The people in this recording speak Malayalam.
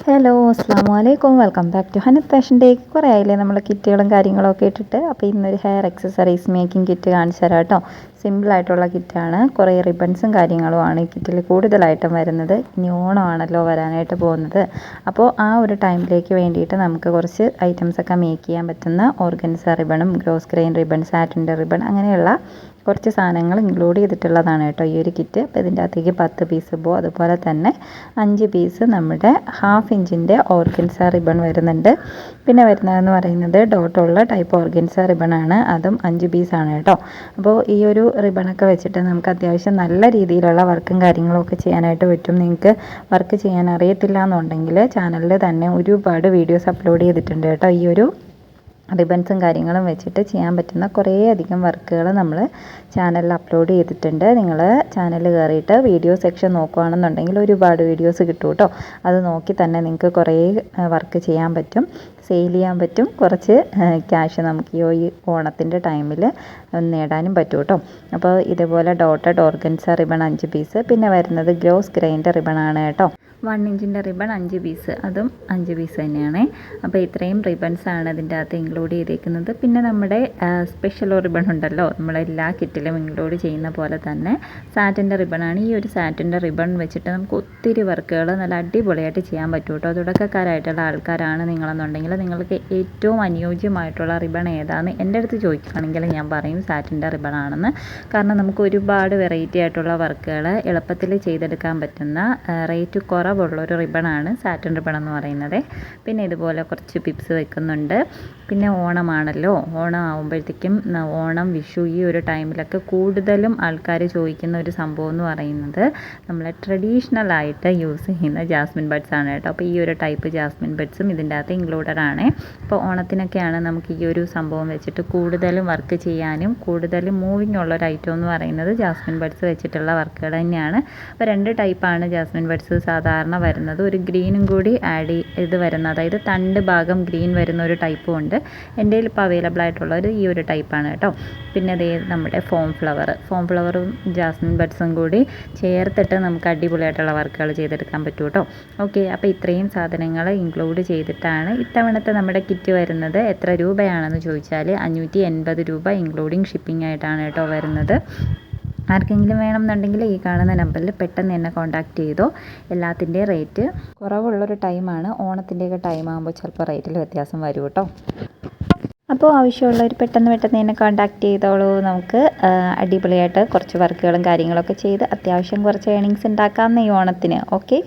ഹലോ അസ്സാം വലൈക്കും welcome back to Hanath fashion ഡേക്ക്. കുറേ ആയില്ലേ നമ്മൾ കിറ്റുകളും കാര്യങ്ങളൊക്കെ ഇട്ടിട്ട്. അപ്പോൾ ഇന്നൊരു ഹെയർ എക്സസറീസ് മേക്കിംഗ് കിറ്റ് കാണിച്ചു തരാം കേട്ടോ. സിമ്പിളായിട്ടുള്ള കിറ്റാണ്. കുറേ റിബൺസും കാര്യങ്ങളുമാണ് ഈ കിറ്റിൽ കൂടുതലായിട്ടും വരുന്നത്. ഇനി ഓണമാണല്ലോ വരാനായിട്ട് പോകുന്നത്. അപ്പോൾ ആ ഒരു ടൈമിലേക്ക് വേണ്ടിയിട്ട് നമുക്ക് കുറച്ച് ഐറ്റംസൊക്കെ മേക്ക് ചെയ്യാൻ പറ്റുന്ന ഓർഗൻസ റിബണും ഗ്രോസ് ഗ്രെയിൻ റിബൺ, സാറ്റിൻ്റെ റിബൺ, അങ്ങനെയുള്ള കുറച്ച് സാധനങ്ങൾ ഇൻക്ലൂഡ് ചെയ്തിട്ടുള്ളതാണ് കേട്ടോ ഈ ഒരു കിറ്റ്. അപ്പോൾ ഇതിൻ്റെ അകത്തേക്ക് 10 പീസ് ബോ, അതുപോലെ തന്നെ 5 പീസ് നമ്മുടെ 1/2 ഇഞ്ചിൻ്റെ ഓർഗൻസ റിബൺ വരുന്നുണ്ട്. പിന്നെ വരുന്നതെന്ന് പറയുന്നത് ഡോട്ടുള്ള ടൈപ്പ് ഓർഗൻസ റിബണാണ്, അതും 5 പീസാണ് കേട്ടോ. അപ്പോൾ ഈ ഒരു റിബണൊക്കെ വെച്ചിട്ട് നമുക്ക് അത്യാവശ്യം നല്ല രീതിയിലുള്ള വർക്കും കാര്യങ്ങളൊക്കെ ചെയ്യാനായിട്ട് പറ്റും. നിങ്ങൾക്ക് വർക്ക് ചെയ്യാൻ അറിയത്തില്ല എന്നുണ്ടെങ്കിൽ ചാനലിൽ തന്നെ ഒരുപാട് വീഡിയോസ് അപ്ലോഡ് ചെയ്തിട്ടുണ്ട് കേട്ടോ. ഈ ഒരു റിബൺസും കാര്യങ്ങളും വെച്ചിട്ട് ചെയ്യാൻ പറ്റുന്ന കുറേ അധികം വർക്കുകൾ നമ്മൾ ചാനലിൽ അപ്ലോഡ് ചെയ്തിട്ടുണ്ട്. നിങ്ങൾ ചാനൽ കയറിയിട്ട് വീഡിയോ സെക്ഷൻ നോക്കുകയാണെന്നുണ്ടെങ്കിൽ ഒരുപാട് വീഡിയോസ് കിട്ടും കേട്ടോ. അത് നോക്കി തന്നെ നിങ്ങൾക്ക് കുറേ വർക്ക് ചെയ്യാൻ പറ്റും, സെയിൽ ചെയ്യാൻ പറ്റും. കുറച്ച് ക്യാഷ് നമുക്ക് ഈ ഓണത്തിൻ്റെ ടൈമിൽ നേടാനും പറ്റും കേട്ടോ. അപ്പോൾ ഇതുപോലെ ഡോട്ടഡ് ഓർഗൻസ റിബൺ 5 പീസ്. പിന്നെ വരുന്നത് ഗ്രോസ് ഗ്രൈൻഡ് റിബണാണ് കേട്ടോ. 1 ഇഞ്ചിൻ്റെ റിബൺ 5 പീസ്, അതും 5 പീസ് തന്നെയാണ്. അപ്പോൾ ഇത്രയും റിബൺസാണ് ഇതിൻ്റെ അകത്ത് ഇൻക്ലൂഡ് ചെയ്തേക്കുന്നത്. പിന്നെ നമ്മുടെ സ്പെഷ്യൽ റിബൺ ഉണ്ടല്ലോ, നമ്മളെല്ലാ കിറ്റിലും ഇൻക്ലൂഡ് ചെയ്യുന്ന പോലെ തന്നെ സാറ്റിൻ്റെ റിബണാണ്. ഈ ഒരു സാറ്റിൻ്റെ റിബൺ വെച്ചിട്ട് നമുക്ക് ഒത്തിരി വർക്കുകൾ നല്ല അടിപൊളിയായിട്ട് ചെയ്യാൻ പറ്റും കേട്ടോ. തുടക്കക്കാരായിട്ടുള്ള ആൾക്കാരാണ് നിങ്ങളെന്നുണ്ടെങ്കിൽ നിങ്ങൾക്ക് ഏറ്റവും അനുയോജ്യമായിട്ടുള്ള റിബൺ ഏതാണെന്ന് എൻ്റെ അടുത്ത് ചോദിക്കുകയാണെങ്കിൽ ഞാൻ പറയും സാറ്റിൻ്റെ റിബണാണെന്ന്. കാരണം നമുക്ക് ഒരുപാട് വെറൈറ്റി ആയിട്ടുള്ള വർക്കുകൾ എളുപ്പത്തിൽ ചെയ്തെടുക്കാൻ പറ്റുന്ന റേറ്റ് കുറവുള്ളൊരു റിബണാണ് സാറ്റിൻ റിബൺ എന്ന് പറയുന്നത്. പിന്നെ ഇതുപോലെ കുറച്ച് പിപ്സ് വെക്കുന്നുണ്ട്. പിന്നെ ഓണമാണല്ലോ, ഓണം ആകുമ്പോഴത്തേക്കും ഓണം, വിഷു ഈ ഒരു ടൈമിലൊക്കെ കൂടുതലും ആൾക്കാർ ചോദിക്കുന്ന ഒരു സംഭവം എന്ന് പറയുന്നത് നമ്മൾ ട്രഡീഷണൽ ആയിട്ട് യൂസ് ചെയ്യുന്ന ജാസ്മിൻ ബഡ്സ് ആണ് കേട്ടോ. അപ്പോൾ ഈ ഒരു ടൈപ്പ് ജാസ്മിൻ ബഡ്സും ഇതിൻ്റെ അകത്ത് ഇൻക്ലൂഡഡ് ആണ്. അപ്പോൾ ഓണത്തിനൊക്കെയാണ് നമുക്ക് ഈ ഒരു സംഭവം വെച്ചിട്ട് കൂടുതലും വർക്ക് ചെയ്യാനും കൂടുതലും മൂവിങ് ഉള്ളൊരു ഐറ്റം എന്ന് പറയുന്നത് ജാസ്മിൻ ബഡ്സ് വെച്ചിട്ടുള്ള വർക്കുകൾ തന്നെയാണ്. അപ്പോൾ 2 ടൈപ്പാണ് ജാസ്മിൻ ബഡ്സ് സാധാരണ വരുന്നത്. ഒരു ഗ്രീനും കൂടി ആഡ് ചെയ്ത് വരുന്ന, അതായത് തണ്ട് ഭാഗം ഗ്രീൻ വരുന്ന ഒരു ടൈപ്പും ഉണ്ട്. എൻ്റെ കയ്യിൽ ഇപ്പോൾ അവൈലബിൾ ആയിട്ടുള്ളൊരു ഈ ഒരു ടൈപ്പാണ് കേട്ടോ. പിന്നെ അതേ നമ്മുടെ ഫോം ഫ്ലവറും ജാസ്മിൻ ബഡ്സും കൂടി ചേർത്തിട്ട് നമുക്ക് അടിപൊളിയായിട്ടുള്ള വർക്കുകൾ ചെയ്തെടുക്കാൻ പറ്റും കേട്ടോ. ഓക്കെ, അപ്പോൾ ഇത്രയും സാധനങ്ങൾ ഇൻക്ലൂഡ് ചെയ്തിട്ടാണ് ഇത്തവണത്തെ നമ്മുടെ കിറ്റ് വരുന്നത്. എത്ര രൂപയാണെന്ന് ചോദിച്ചാൽ 580 രൂപ ഇൻക്ലൂഡിങ് ഷിപ്പിംഗ് ആയിട്ടാണ് കേട്ടോ വരുന്നത്. ആർക്കെങ്കിലും വേണമെന്നുണ്ടെങ്കിൽ ഈ കാണുന്ന നമ്പറിൽ പെട്ടെന്ന് എന്നെ കോൺടാക്റ്റ് ചെയ്തോ. എല്ലാത്തിൻ്റെയും റേറ്റ് കുറവുള്ളൊരു ടൈമാണ്. ഓണത്തിൻ്റെയൊക്കെ ടൈം ആകുമ്പോൾ ചിലപ്പോൾ റേറ്റിൽ വ്യത്യാസം വരും കേട്ടോ. അപ്പോൾ ആവശ്യമുള്ളവർ പെട്ടെന്ന് എന്നെ കോൺടാക്റ്റ് ചെയ്തോളൂ. നമുക്ക് അടിപൊളിയായിട്ട് കുറച്ച് വർക്കുകളും കാര്യങ്ങളൊക്കെ ചെയ്ത് അത്യാവശ്യം കുറച്ച് ഏണിങ്സ് ഉണ്ടാക്കാം ഈ ഓണത്തിന്. ഓക്കെ.